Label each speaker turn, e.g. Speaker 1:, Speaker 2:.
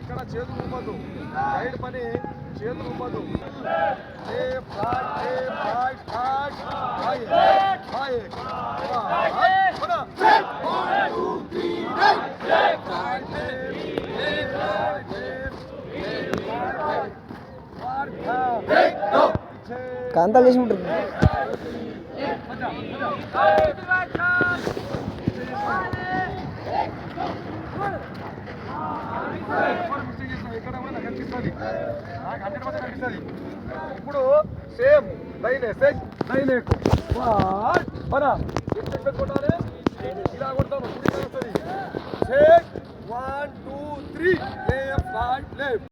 Speaker 1: ఇక్కడ చేతులు ఉమ్మదు, సైడ్ పని చేతులు ఉమ్మదు.
Speaker 2: కాంతాలు చేసి ఉంటారు.
Speaker 1: ఎక్కడ కూడా నాకు అనిపిస్తుంది, నాకు 100% అనిపిస్తుంది. ఇప్పుడు సేమ్ లైన్ లైన్ కొట్టాలి, ఇలా కొడతాను. 1 2 3 లెఫ్ట్ రైట్ లెఫ్ట్.